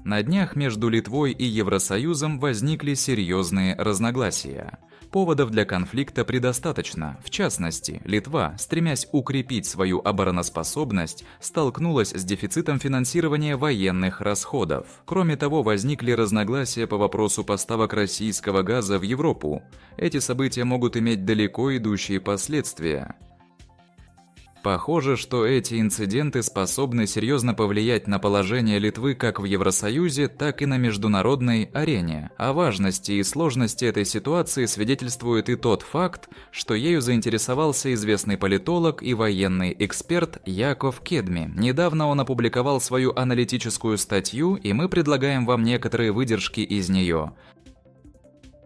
На днях между Литвой и Евросоюзом возникли серьезные разногласия. Поводов для конфликта предостаточно. В частности, Литва, стремясь укрепить свою обороноспособность, столкнулась с дефицитом финансирования военных расходов. Кроме того, возникли разногласия по вопросу поставок российского газа в Европу. Эти события могут иметь далеко идущие последствия. Похоже, что эти инциденты способны серьезно повлиять на положение Литвы как в Евросоюзе, так и на международной арене. О важности и сложности этой ситуации свидетельствует и тот факт, что ею заинтересовался известный политолог и военный эксперт Яков Кедми. Недавно он опубликовал свою аналитическую статью, и мы предлагаем вам некоторые выдержки из нее.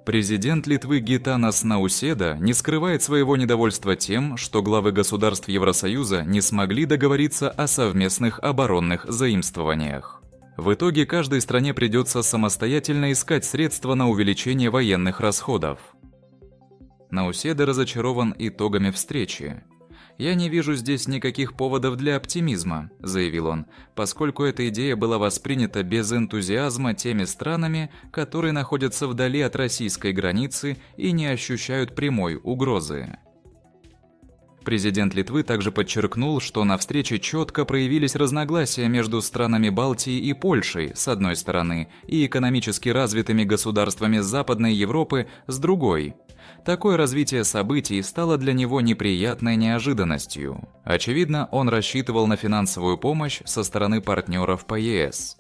Президент Литвы Гитанас Науседа не скрывает своего недовольства тем, что главы государств Евросоюза не смогли договориться о совместных оборонных заимствованиях. В итоге каждой стране придется самостоятельно искать средства на увеличение военных расходов. Науседа разочарован итогами встречи. «Я не вижу здесь никаких поводов для оптимизма», – заявил он, поскольку эта идея была воспринята без энтузиазма теми странами, которые находятся вдали от российской границы и не ощущают прямой угрозы. Президент Литвы также подчеркнул, что на встрече четко проявились разногласия между странами Балтии и Польшей, с одной стороны, и экономически развитыми государствами Западной Европы, с другой. Такое развитие событий стало для него неприятной неожиданностью. Очевидно, он рассчитывал на финансовую помощь со стороны партнеров по ЕС.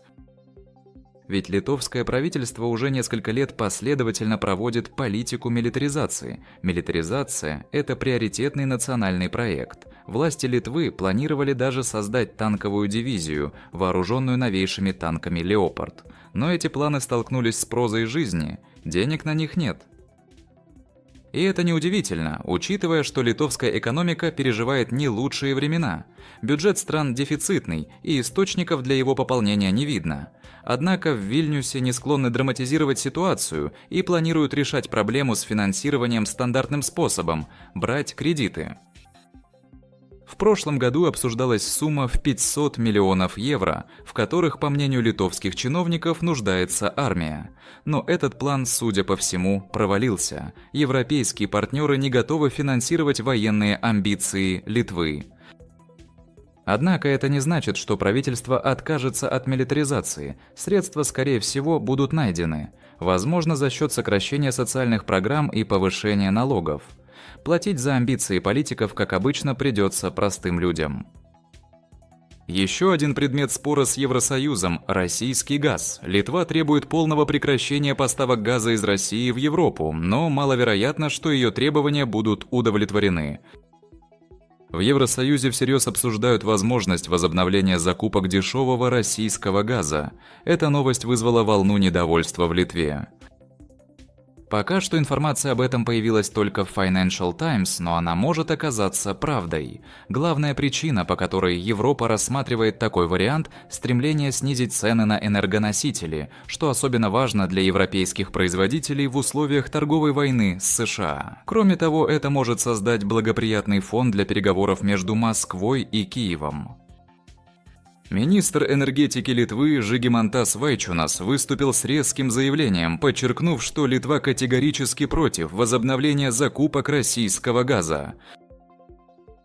Ведь литовское правительство уже несколько лет последовательно проводит политику милитаризации. Милитаризация – это приоритетный национальный проект. Власти Литвы планировали даже создать танковую дивизию, вооруженную новейшими танками «Леопард». Но эти планы столкнулись с прозой жизни, денег на них нет. И это неудивительно, учитывая, что литовская экономика переживает не лучшие времена. Бюджет стран дефицитный, и источников для его пополнения не видно. Однако в Вильнюсе не склонны драматизировать ситуацию и планируют решать проблему с финансированием стандартным способом – брать кредиты. В прошлом году обсуждалась сумма в 500 миллионов евро, в которых, по мнению литовских чиновников, нуждается армия. Но этот план, судя по всему, провалился. Европейские партнеры не готовы финансировать военные амбиции Литвы. Однако это не значит, что правительство откажется от милитаризации. Средства, скорее всего, будут найдены. Возможно, за счет сокращения социальных программ и повышения налогов. Платить за амбиции политиков, как обычно, придется простым людям. Еще один предмет спора с Евросоюзом – российский газ. Литва требует полного прекращения поставок газа из России в Европу, но маловероятно, что ее требования будут удовлетворены. В Евросоюзе всерьез обсуждают возможность возобновления закупок дешевого российского газа. Эта новость вызвала волну недовольства в Литве. Пока что информация об этом появилась только в Financial Times, но она может оказаться правдой. Главная причина, по которой Европа рассматривает такой вариант – стремление снизить цены на энергоносители, что особенно важно для европейских производителей в условиях торговой войны с США. Кроме того, это может создать благоприятный фон для переговоров между Москвой и Киевом. Министр энергетики Литвы Жигимантас Вайчунас выступил с резким заявлением, подчеркнув, что Литва категорически против возобновления закупок российского газа.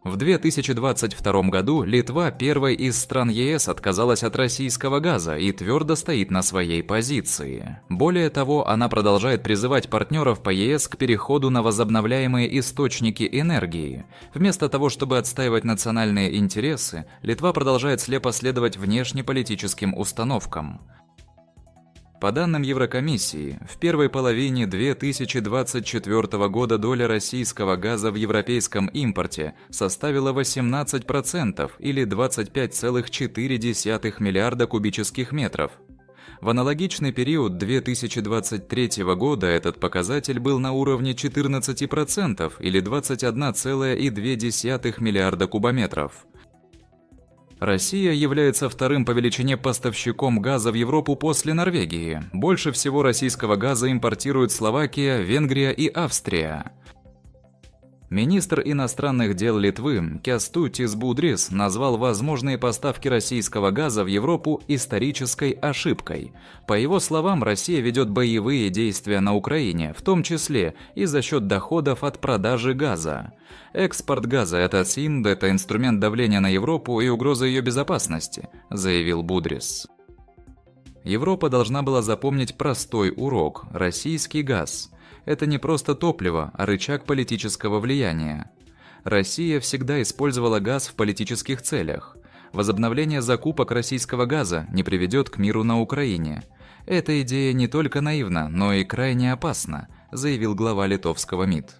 В 2022 году Литва, первой из стран ЕС, отказалась от российского газа и твердо стоит на своей позиции. Более того, она продолжает призывать партнеров по ЕС к переходу на возобновляемые источники энергии. Вместо того, чтобы отстаивать национальные интересы, Литва продолжает слепо следовать внешнеполитическим установкам. По данным Еврокомиссии, в первой половине 2024 года доля российского газа в европейском импорте составила 18% или 25,4 миллиарда кубических метров. В аналогичный период 2023 года этот показатель был на уровне 14% или 21,2 миллиарда кубометров. Россия является вторым по величине поставщиком газа в Европу после Норвегии. Больше всего российского газа импортируют Словакия, Венгрия и Австрия. Министр иностранных дел Литвы Кястутис Будрис назвал возможные поставки российского газа в Европу исторической ошибкой. По его словам, Россия ведет боевые действия на Украине, в том числе и за счет доходов от продажи газа. Экспорт газа – это инструмент давления на Европу и угроза ее безопасности, заявил Будрис. Европа должна была запомнить простой урок – российский газ. Это не просто топливо, а рычаг политического влияния. Россия всегда использовала газ в политических целях. Возобновление закупок российского газа не приведет к миру на Украине. Эта идея не только наивна, но и крайне опасна, заявил глава литовского МИД.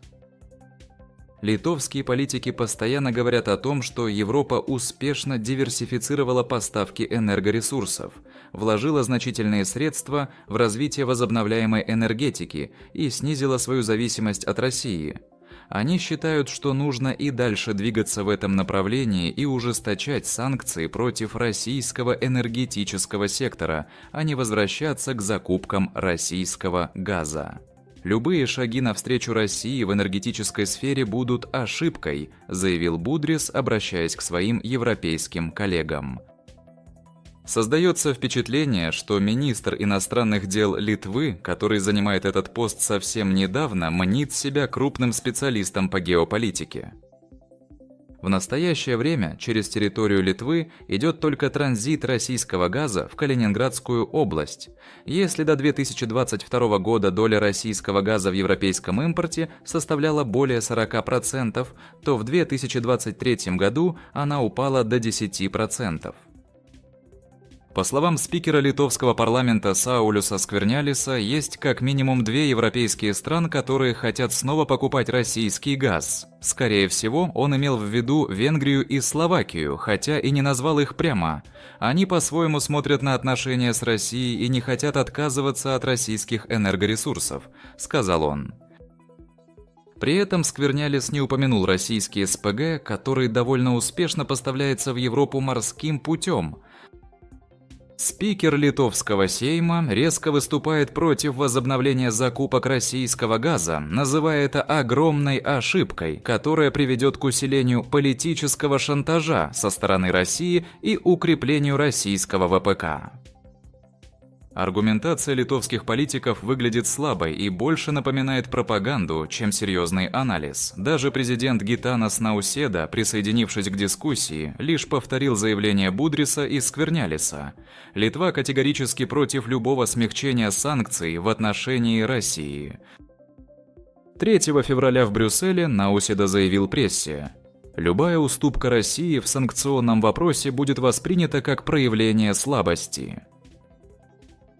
Литовские политики постоянно говорят о том, что Европа успешно диверсифицировала поставки энергоресурсов, вложила значительные средства в развитие возобновляемой энергетики и снизила свою зависимость от России. Они считают, что нужно и дальше двигаться в этом направлении и ужесточать санкции против российского энергетического сектора, а не возвращаться к закупкам российского газа. «Любые шаги навстречу России в энергетической сфере будут ошибкой», заявил Будрис, обращаясь к своим европейским коллегам. Создается впечатление, что министр иностранных дел Литвы, который занимает этот пост совсем недавно, мнит себя крупным специалистом по геополитике. В настоящее время через территорию Литвы идет только транзит российского газа в Калининградскую область. Если до 2022 года доля российского газа в европейском импорте составляла более 40%, то в 2023 году она упала до 10%. По словам спикера литовского парламента Саулюса Сквернялиса, есть как минимум 2 европейские страны, которые хотят снова покупать российский газ. Скорее всего, он имел в виду Венгрию и Словакию, хотя и не назвал их прямо. Они по-своему смотрят на отношения с Россией и не хотят отказываться от российских энергоресурсов, сказал он. При этом Сквернялис не упомянул российский СПГ, который довольно успешно поставляется в Европу морским путем. Спикер литовского Сейма резко выступает против возобновления закупок российского газа, называя это огромной ошибкой, которая приведет к усилению политического шантажа со стороны России и укреплению российского ВПК. Аргументация литовских политиков выглядит слабой и больше напоминает пропаганду, чем серьезный анализ. Даже президент Гитанас Науседа, присоединившись к дискуссии, лишь повторил заявление Будриса и Сквернялиса. Литва категорически против любого смягчения санкций в отношении России. 3 февраля в Брюсселе Науседа заявил прессе: «Любая уступка России в санкционном вопросе будет воспринята как проявление слабости».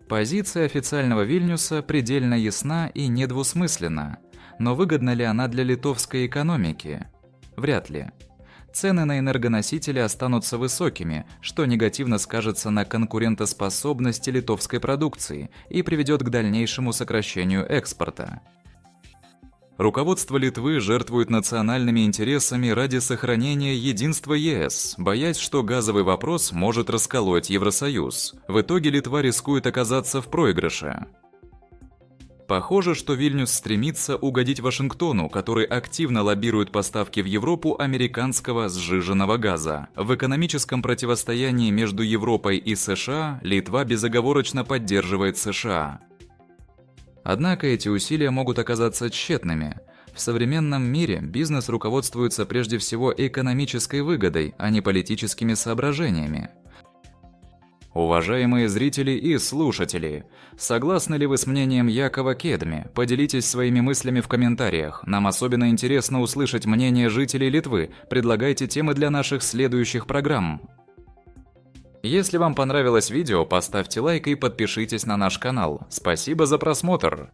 Позиция официального Вильнюса предельно ясна и недвусмысленна, но выгодна ли она для литовской экономики? Вряд ли. Цены на энергоносители останутся высокими, что негативно скажется на конкурентоспособности литовской продукции и приведет к дальнейшему сокращению экспорта. Руководство Литвы жертвует национальными интересами ради сохранения единства ЕС, боясь, что газовый вопрос может расколоть Евросоюз. В итоге Литва рискует оказаться в проигрыше. Похоже, что Вильнюс стремится угодить Вашингтону, который активно лоббирует поставки в Европу американского сжиженного газа. В экономическом противостоянии между Европой и США Литва безоговорочно поддерживает США. Однако эти усилия могут оказаться тщетными. В современном мире бизнес руководствуется прежде всего экономической выгодой, а не политическими соображениями. Уважаемые зрители и слушатели, согласны ли вы с мнением Якова Кедми? Поделитесь своими мыслями в комментариях. Нам особенно интересно услышать мнение жителей Литвы. Предлагайте темы для наших следующих программ. Если вам понравилось видео, поставьте лайк и подпишитесь на наш канал. Спасибо за просмотр!